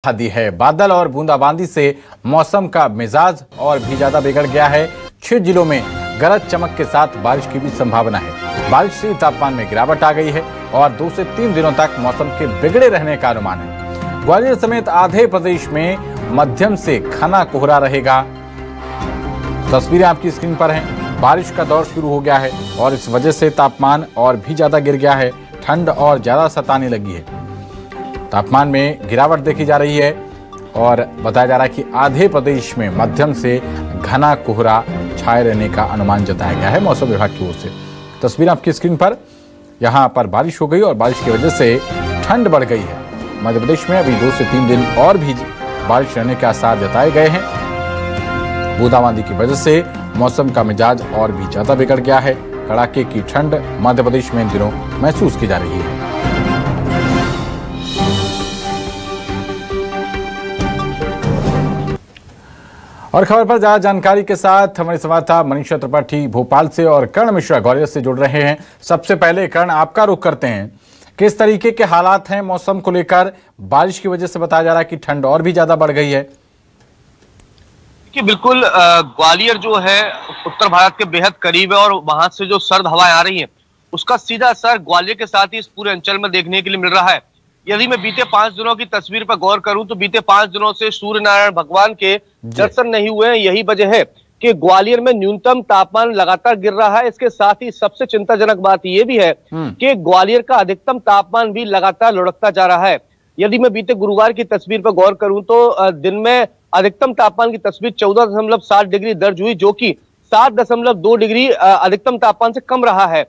दी है। बादल और बूंदाबांदी से मौसम का मिजाज और भी ज्यादा बिगड़ गया है। 6 जिलों में गरज चमक के साथ बारिश की भी संभावना है। बारिश से तापमान में गिरावट आ गई है और 2 से 3 दिनों तक मौसम के बिगड़े रहने का अनुमान है। ग्वालियर समेत आधे प्रदेश में मध्यम से घना कोहरा रहेगा। तस्वीरें आपकी स्क्रीन पर हैं। बारिश का दौर शुरू हो गया है और इस वजह से तापमान और भी ज्यादा गिर गया है। ठंड और ज्यादा सताने लगी है। तापमान में गिरावट देखी जा रही है और बताया जा रहा है कि आधे प्रदेश में मध्यम से घना कोहरा छाए रहने का अनुमान जताया गया है मौसम विभाग की ओर से। तस्वीर आपकी स्क्रीन पर, यहां पर बारिश हो गई और बारिश की वजह से ठंड बढ़ गई है। मध्य प्रदेश में अभी 2 से 3 दिन और भी बारिश रहने के आसार जताए गए हैं। बूंदाबांदी की वजह से मौसम का मिजाज और भी ज्यादा बिगड़ गया है। कड़ाके की ठंड मध्य प्रदेश में इन दिनों महसूस की जा रही है। और खबर पर ज्यादा जानकारी के साथ हमारे संवाददाता मनीषा त्रिपाठी भोपाल से और कर्ण मिश्रा ग्वालियर से जुड़ रहे हैं। सबसे पहले कर्ण, आपका रुख करते हैं, किस तरीके के हालात हैं मौसम को लेकर? बारिश की वजह से बताया जा रहा है कि ठंड और भी ज्यादा बढ़ गई है। कि बिल्कुल ग्वालियर जो है उत्तर भारत के बेहद करीब है और वहां से जो सर्द हवाएं आ रही हैं उसका सीधा असर ग्वालियर के साथ ही इस पूरे अंचल में देखने के लिए मिल रहा है। यदि मैं बीते 5 दिनों की तस्वीर पर गौर करूं तो बीते 5 दिनों से सूर्य नारायण भगवान के दर्शन नहीं हुए हैं। यही वजह है कि ग्वालियर में न्यूनतम तापमान लगातार गिर रहा है। इसके साथ ही सबसे चिंताजनक बात यह भी है कि ग्वालियर का अधिकतम तापमान भी लगातार लुढ़कता जा रहा है। यदि मैं बीते गुरुवार की तस्वीर पर गौर करूं तो दिन में अधिकतम तापमान की तस्वीर 14.7 डिग्री दर्ज हुई, जो कि 7.2 डिग्री अधिकतम तापमान से कम रहा है।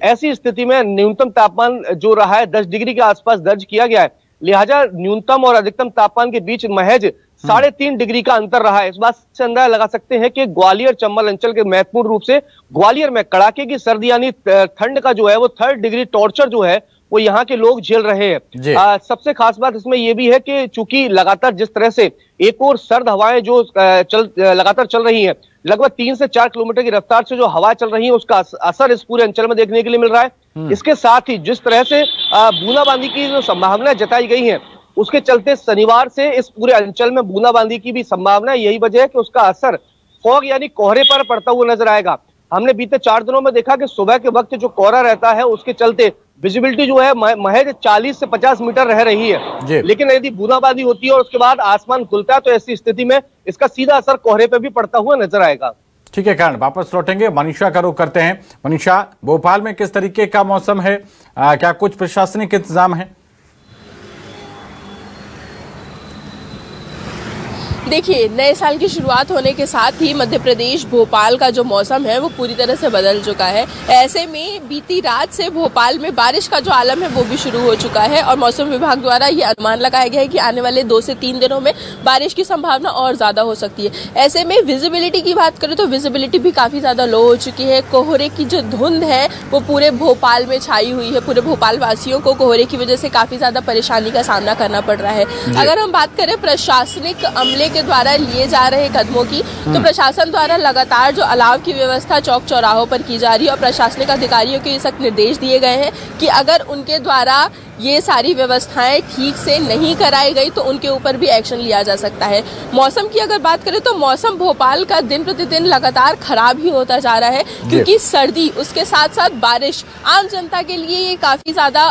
ऐसी स्थिति में न्यूनतम तापमान जो रहा है 10 डिग्री के आसपास दर्ज किया गया है। लिहाजा न्यूनतम और अधिकतम तापमान के बीच महज 3.5 डिग्री का अंतर रहा है। इस बात से अंदाजा लगा सकते हैं कि ग्वालियर चंबल अंचल के महत्वपूर्ण रूप से ग्वालियर में कड़ाके की सर्दी यानी ठंड का जो है वो 3rd डिग्री टॉर्चर जो है वो यहाँ के लोग झेल रहे हैं। सबसे खास बात इसमें यह भी है कि चूंकि लगातार जिस तरह से एक और सर्द हवाएं जो लगातार चल रही हैं, लगभग 3 से 4 किलोमीटर की रफ्तार से जो हवा चल रही है उसका असर इस पूरे अंचल में देखने के लिए मिल रहा है। इसके साथ ही जिस तरह से बूंदाबांदी की जो संभावना जताई गई है उसके चलते शनिवार से इस पूरे अंचल में बूंदाबांदी की भी संभावना है। यही वजह है कि उसका असर फॉग यानी कोहरे पर पड़ता हुआ नजर आएगा। हमने बीते 4 दिनों में देखा कि सुबह के वक्त जो कोहरा रहता है उसके चलते विजिबिलिटी जो है महज 40 से 50 मीटर रह रही है। लेकिन यदि बूंदाबांदी होती है और उसके बाद आसमान खुलता है तो ऐसी स्थिति में इसका सीधा असर कोहरे पे भी पड़ता हुआ नजर आएगा। ठीक है कर्ण, वापस लौटेंगे। मनीषा का रुख करते हैं। मनीषा, भोपाल में किस तरीके का मौसम है? क्या कुछ प्रशासनिक इंतजाम है? देखिए, नए साल की शुरुआत होने के साथ ही मध्य प्रदेश भोपाल का जो मौसम है वो पूरी तरह से बदल चुका है। ऐसे में बीती रात से भोपाल में बारिश का जो आलम है वो भी शुरू हो चुका है और मौसम विभाग द्वारा ये अनुमान लगाया गया है कि आने वाले 2 से 3 दिनों में बारिश की संभावना और ज्यादा हो सकती है। ऐसे में विजिबिलिटी की बात करें तो विजिबिलिटी भी काफी ज्यादा लो हो चुकी है। कोहरे की जो धुंध है वो पूरे भोपाल में छाई हुई है। पूरे भोपाल वासियों को कोहरे की वजह से काफी ज्यादा परेशानी का सामना करना पड़ रहा है। अगर हम बात करें प्रशासनिक अमले के द्वारा लिए जा रहे कदमों की, तो प्रशासन द्वारा लगातार जो अलाव की व्यवस्था चौक चौराहों पर की जा रही है और प्रशासनिक अधिकारियों को ये सख्त निर्देश दिए गए हैं कि अगर उनके द्वारा ये सारी व्यवस्थाएं ठीक से नहीं कराई गई तो उनके ऊपर भी एक्शन लिया जा सकता है। मौसम की अगर बात करें तो मौसम भोपाल का दिन प्रतिदिन लगातार खराब ही होता जा रहा है, क्योंकि सर्दी उसके साथ साथ बारिश आम जनता के लिए ये काफी ज्यादा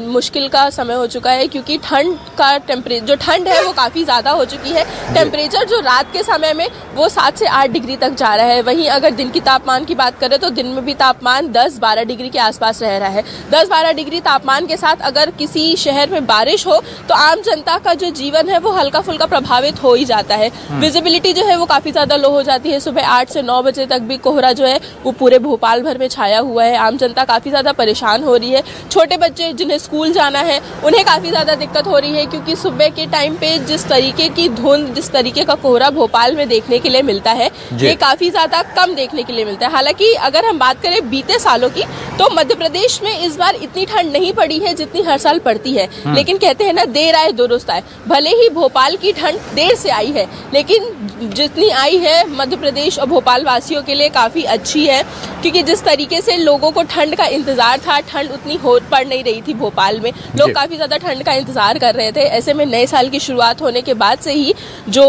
मुश्किल का समय हो चुका है, क्योंकि ठंड का जो ठंड है वो काफी ज्यादा हो चुकी है। टेम्परेचर जो रात के समय में वो 7 से 8 डिग्री तक जा रहा है। वहीं अगर दिन की तापमान की बात करें तो दिन में भी तापमान 10-12 डिग्री के आसपास रह रहा है। 10-12 डिग्री तापमान के साथ अगर किसी शहर में बारिश हो तो आम जनता का जो जीवन है वो हल्का फुल्का प्रभावित हो ही जाता है। विजिबिलिटी जो है वो काफी ज्यादा लो हो जाती है। सुबह 8 से 9 बजे तक भी कोहरा जो है वो पूरे भोपाल भर में छाया हुआ है। आम जनता काफी ज्यादा परेशान हो रही है। छोटे बच्चे जिन्हें स्कूल जाना है उन्हें काफी ज्यादा दिक्कत हो रही है, क्योंकि सुबह के टाइम पे जिस तरीके की धुंध, जिस तरीके का कोहरा भोपाल में देखने के लिए मिलता है ये काफी ज्यादा कम देखने के लिए मिलता है। हालांकि अगर हम बात करें बीते सालों की तो मध्य प्रदेश में इस बार इतनी ठंड नहीं पड़ी है जितनी हर साल पड़ती है, लेकिन कहते हैं ना देर आए दुरुस्त आए। भले ही भोपाल की ठंड देर से आई है, लेकिन जितनी आई है मध्य प्रदेश और भोपाल वासियों के लिए काफी अच्छी है, क्योंकि जिस तरीके से लोगों को ठंड का इंतजार था, ठंड उतनी पड़ नहीं रही थी भोपाल में, लोग काफी ज्यादा ठंड का इंतजार कर रहे थे। ऐसे में नए साल की शुरुआत होने के बाद से ही जो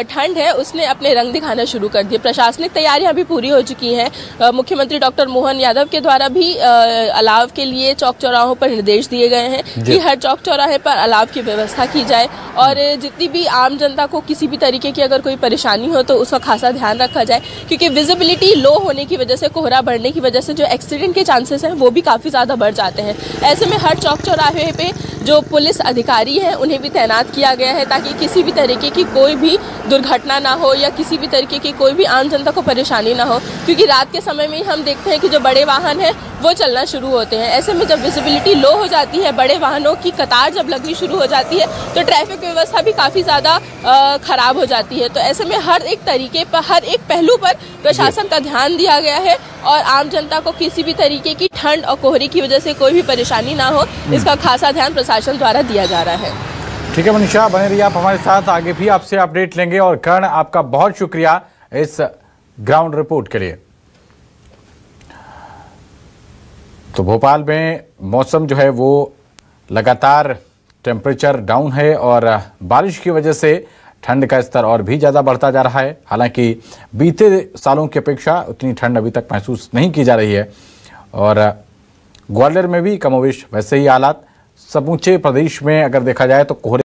ठंड है उसने अपने रंग दिखाना शुरू कर दिए। प्रशासनिक तैयारियां भी पूरी हो चुकी हैं। मुख्यमंत्री डॉक्टर मोहन यादव के द्वारा भी अलाव के लिए चौक चौराहों पर निर्देश दिए गए हैं कि हर चौक चौराहे पर अलाव की व्यवस्था की जाए, और जितनी भी आम जनता को किसी भी तरीके की अगर कोई परेशानी हो तो उसका खासा ध्यान रखा जाए, क्योंकि विजिबिलिटी लो होने की वजह से, कोहरा बढ़ने की वजह से जो एक्सीडेंट के चांसेस हैं वो भी काफी ज्यादा बढ़ जाते हैं। ऐसे में हर चौक चौराहे पे जो पुलिस अधिकारी हैं उन्हें भी तैनात किया गया है, ताकि किसी भी तरीके की कोई भी दुर्घटना ना हो या किसी भी तरीके की कोई भी आम जनता को परेशानी ना हो, क्योंकि रात के समय में हम देखते हैं कि जो बड़े वाहन हैं वो चलना शुरू होते हैं। ऐसे में जब विजिबिलिटी लो हो जाती है, बड़े वाहनों की कतार जब लगनी शुरू हो जाती है, तो ट्रैफिक व्यवस्था भी काफी ज्यादा खराब हो जाती है। तो ऐसे में हर एक तरीके पर, हर एक पहलू पर प्रशासन का ध्यान दिया गया है, और आम जनता को किसी भी तरीके की ठंड और कोहरे की वजह से कोई भी परेशानी ना हो, इसका खासा ध्यान प्रशासन द्वारा दिया जा रहा है। ठीक है मनीषा, बने रहिए आप हमारे साथ, आगे भी आपसे अपडेट लेंगे। और कर्ण, आपका बहुत शुक्रिया इस ग्राउंड रिपोर्ट के लिए। तो भोपाल में मौसम जो है वो लगातार टेम्परेचर डाउन है, और बारिश की वजह से ठंड का स्तर और भी ज़्यादा बढ़ता जा रहा है। हालांकि बीते सालों की अपेक्षा उतनी ठंड अभी तक महसूस नहीं की जा रही है, और ग्वालियर में भी कमोवेश वैसे ही हालात। समूचे प्रदेश में अगर देखा जाए तो कोहरे